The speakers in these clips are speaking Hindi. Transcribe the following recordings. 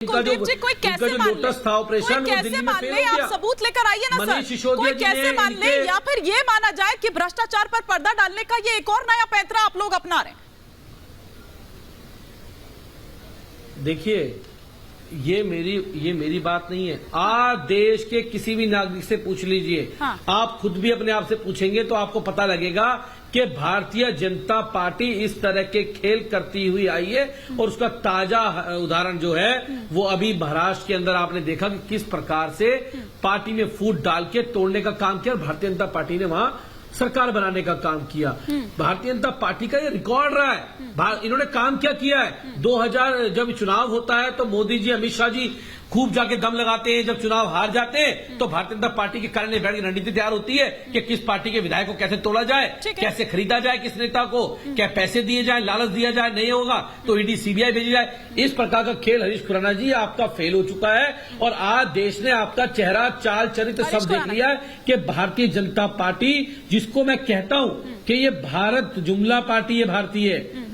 कुलदीप जी, कोई कैसे मान ले? लोटस था ऑपरेशन, कोई कैसे मान ले? आप सबूत लेकर आइए ना सर। कोई कैसे मान ले या फिर ये माना जाए कि भ्रष्टाचार पर पर्दा डालने का ये एक और नया पैंतरा आप लोग अपना रहे हैं? देखिए, ये मेरी बात नहीं है। आज देश के किसी भी नागरिक से पूछ लीजिए। हाँ। आप खुद भी अपने आप से पूछेंगे तो आपको पता लगेगा कि भारतीय जनता पार्टी इस तरह के खेल करती हुई आई है। और उसका ताजा उदाहरण जो है वो अभी महाराष्ट्र के अंदर आपने देखा कि किस प्रकार से पार्टी में फूट डाल के तोड़ने का काम किया और भारतीय जनता पार्टी ने वहां सरकार बनाने का काम किया। भारतीय जनता पार्टी का ये रिकॉर्ड रहा है। इन्होंने काम क्या किया है? 2000 जब चुनाव होता है तो मोदी जी, अमित शाह जी खूब जाके दम लगाते हैं। जब चुनाव हार जाते हैं तो भारतीय जनता पार्टी के कार्यालय बैठ की रणनीति तैयार होती है कि किस पार्टी के विधायक को कैसे तोड़ा जाए, कैसे खरीदा जाए, किस नेता को क्या पैसे दिए जाए, लालच दिया जाए, नहीं होगा तो ईडी सीबीआई भेजी जाए। इस प्रकार का खेल हरीश खुराना जी आपका फेल हो चुका है। और आज देश ने आपका चेहरा, चाल, चरित्र सब देख लिया है कि भारतीय जनता पार्टी, जिसको मैं कहता हूं कि ये भारत जुमला पार्टी है, भारतीय है।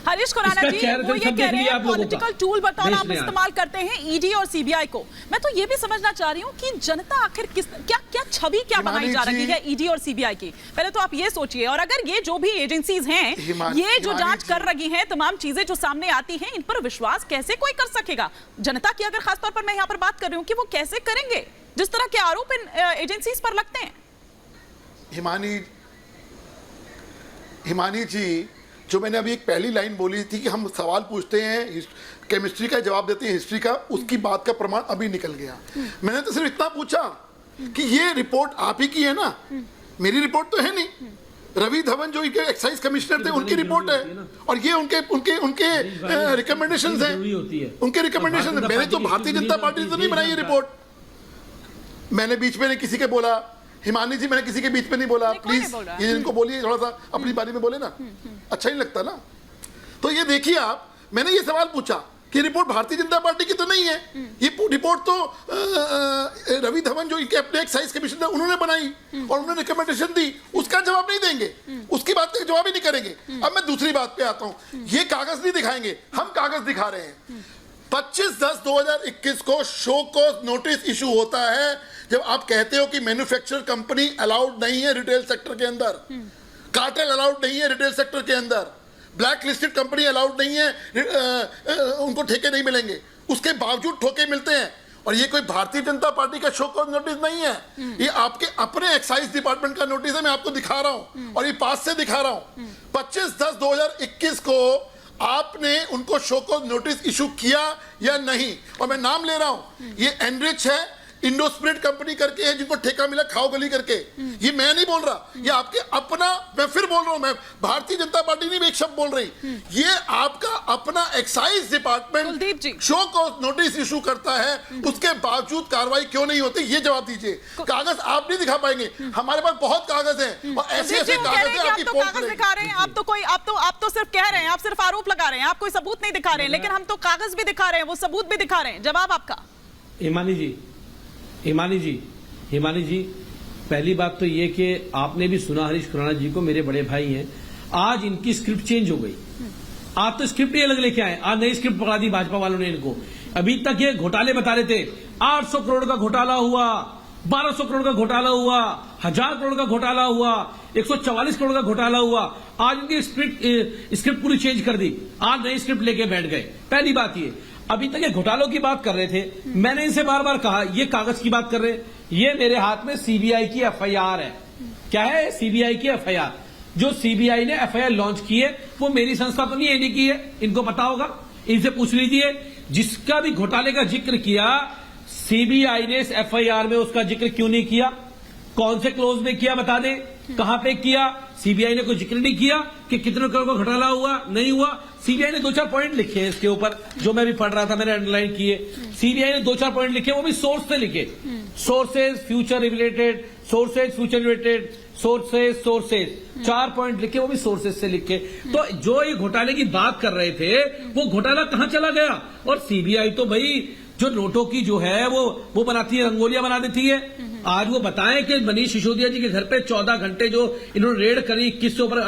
हरीश खुराना जी, वो ये कह रहे हैं पॉलिटिकल टूल बतौर आप इस्तेमाल करते हैं ईडी और सीबीआई को। मैं तो ये भी समझना चाह रही हूँ कि जनता आखिर क्या छवि क्या बनाई जा रही है ईडी और सीबीआई की? पहले तो आप ये सोचिए। और अगर ये जो भी एजेंसीज हैं, ये जो जांच कर रही हैं, तमाम चीजें जो सामने आती हैं, इन पर विश्वास कैसे कोई कर सकेगा? जनता की अगर खासतौर पर मैं यहाँ पर बात कर रही हूँ कि वो कैसे करेंगे जिस तरह के आरोप इन एजेंसीज पर लगते हैं? हिमानी जी, जो मैंने अभी एक पहली लाइन बोली थी कि हम सवाल पूछते हैं, केमिस्ट्री का जवाब देते हैं हिस्ट्री का, उसकी बात का प्रमाण अभी निकल गया। मैंने तो सिर्फ इतना पूछा कि ये रिपोर्ट आप ही की है ना, मेरी रिपोर्ट तो है नहीं। रवि धवन जो इनके एक्साइज कमिश्नर थे, उनकी रिपोर्ट है और ये उनके रिकमेंडेशंस हैं, उनके रिकमेंडेशंस हैं। मैंने तो भारतीय जनता पार्टी तो नहीं बनाई ये रिपोर्ट। मैंने बीच में नहीं किसी के बोला, हिमानी जी मैंने किसी के बीच में नहीं बोला। प्लीज ये इनको बोलिए, थोड़ा सा अपनी बारे में बोले ना, अच्छा नहीं लगता ना। तो ये देखिए आप, मैंने ये सवाल पूछा कि रिपोर्ट भारतीय जनता पार्टी की तो नहीं है, ये रिपोर्ट तो रवि धवन जो इनके अपने एक्साइज कमिश्नर उन्होंने बनाई और उन्होंने रिकमेंडेशन दी। उसका जवाब नहीं देंगे, उसकी बात का जवाब ही नहीं करेंगे। अब मैं दूसरी बात पे आता हूं। ये कागज नहीं दिखाएंगे, हम कागज दिखा रहे हैं। 25/10/2021 को शो कॉज नोटिस इशू होता है जब आप कहते हो कि मैन्युफैक्चरर कंपनी अलाउड नहीं है रिटेल सेक्टर के अंदर, कार्टेल अलाउड नहीं है रिटेल सेक्टर के अंदर, ब्लैक लिस्टेड कंपनी अलाउड नहीं है, उनको ठेके नहीं मिलेंगे, उसके बावजूद ठोके मिलते हैं। और ये कोई भारतीय जनता पार्टी का शो कॉज नोटिस नहीं है, ये आपके अपने एक्साइज डिपार्टमेंट का नोटिस है। मैं आपको दिखा रहा हूं और ये पास से दिखा रहा हूं। 25/10/2021 को आपने उनको शो कॉज नोटिस इशू किया या नहीं? और मैं नाम ले रहा हूं, ये एनरिच है, इंडोस्पिरिट कंपनी करके है जिनको ठेका मिला खाओ गली करके। ये मैं नहीं बोल रहा, ये आपके अपना, मैं फिर बोल रहा हूं, मैं भारतीय जनता पार्टी नहीं एक शब्द बोल रही, ये आपका अपना excise department show cause notice issue करता है, उसके बावजूद कार्रवाई क्यों नहीं होती? ये जवाब दीजिए। कागज आप नहीं दिखा पाएंगे, हमारे पास बहुत कागज हैं और ऐसे ऐसे कागज हैं आपकी कागज दिखा रहे हैं। आप तो सिर्फ कह रहे हैं, आप सिर्फ आरोप लगा रहे हैं, आप कोई सबूत नहीं दिखा रहे हैं। लेकिन हम तो कागज भी दिखा रहे हैं, वो सबूत भी दिखा रहे हैं। जवाब आपका? हिमानी जी, पहली बात तो ये कि आपने भी सुना हरीश खुराना जी को, मेरे बड़े भाई हैं। आज इनकी स्क्रिप्ट चेंज हो गई। आज तो स्क्रिप्ट ही अलग लेके आए, आज नई स्क्रिप्ट पकड़ा दी भाजपा वालों ने इनको। अभी तक ये घोटाले बता रहे थे, 800 करोड़ का घोटाला हुआ, 1200 करोड़ का घोटाला हुआ, 1000 करोड़ का घोटाला हुआ, 144 करोड़ का घोटाला हुआ। आज इनकी स्क्रिप्ट पूरी चेंज कर दी, आज नई स्क्रिप्ट लेके बैठ गए। पहली बात ये, अभी तक ये घोटालों की बात कर रहे थे, मैंने इनसे बार बार कहा ये कागज की बात कर रहे हैं। ये मेरे हाथ में सीबीआई की एफआईआर है। क्या है? सीबीआई की एफआईआर। जो सीबीआई ने एफआईआर लॉन्च की है वो मेरी संस्था तो नहीं है, इन्हीं की है, इनको पता होगा, इनसे पूछ लीजिए। जिसका भी घोटाले का जिक्र किया, सीबीआई ने इस एफआईआर में उसका जिक्र क्यों नहीं किया? कौन से क्लोज में किया बता दें, कहां पे किया? सीबीआई ने कोई जिक्र नहीं किया कि कितने करोड़ का घोटाला हुआ, नहीं हुआ। सीबीआई ने 2-4 पॉइंट लिखे हैं इसके ऊपर, जो मैं भी पढ़ रहा था, मैंने अंडरलाइन किए। सीबीआई ने 2-4 पॉइंट लिखे, वो भी सोर्स से लिखे, sources future related, sources future related, sources 4 point लिखे, वो भी सोर्सेज से लिखे। तो जो ये घोटाले की बात कर रहे थे, वो घोटाला कहां चला गया? और सीबीआई तो भाई जो नोटों की जो है वो बनाती है, रंगोलियां बना देती है। आज वो बताएं कि मनीष सिसोदिया जी के घर पे 14 घंटे जो इन्होंने रेड करी, किस ऊपर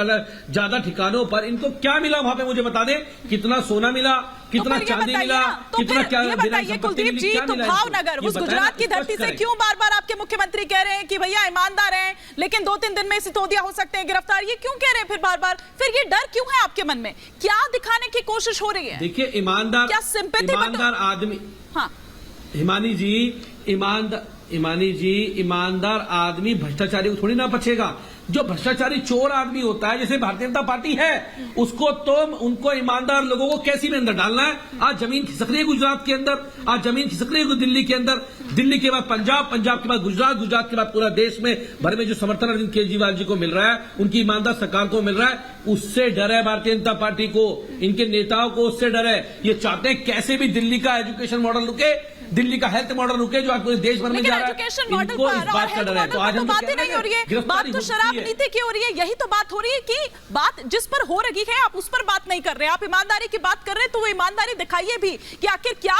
ज्यादा ठिकानों पर, इनको क्या मिला वहां पे? मुझे बता दें, कितना सोना मिला, कितना चांदी मिला, कितना क्या ये बताइए कुलदीप जी, तो भावनगर उस गुजरात की धरती से क्यों बार बार आपके मुख्यमंत्री कह रहे हैं कि भैया ईमानदार हैं, लेकिन 2-3 दिन में सितोदिया हो सकते हैं गिरफ्तार, ये क्यों कह रहे हैं फिर बार बार? फिर ये डर क्यों है आपके मन में? क्या दिखाने की कोशिश हो रही है? देखिए ईमानदार, क्या sympathy ईमानदार आदमी, हाँ हिमानी जी ईमानदार आदमी भ्रष्टाचारी को थोड़ी ना बचेगा। जो भ्रष्टाचारी चोर आदमी होता है, जैसे भारतीय जनता पार्टी है, उसको तो उनको ईमानदार लोगों को कैसी में अंदर डालना है। आज जमीन खिसक रही है गुजरात के अंदर, आज जमीन खिसक रही है दिल्ली के अंदर, दिल्ली के बाद पंजाब, पंजाब के बाद गुजरात, गुजरात के बाद पूरा देश में भर में जो समर्थन अरविंद केजरीवाल जी को मिल रहा है, उनकी ईमानदार सरकार को मिल रहा है, उससे डर है भारतीय जनता पार्टी को, इनके नेताओं को उससे डर है। ये चाहते हैं कैसे भी दिल्ली का एजुकेशन मॉडल रुके, दिल्ली का हेल्थ मॉडल रुके, जो आज पूरे देश भर में जा रहा है। एजुकेशन मॉडल इनको इस बात का डर है। तो आज हम बात ही नहीं हो रही है, बात तो शराब नीति की हो रही है। यही तो बात हो रही है कि बात जिस पर हो रही है आप उस पर बात नहीं कर रहे हैं, आप ईमानदारी की बात कर रहे हैं, तो वो ईमानदारी दिखाइए भी कि आखिर क्या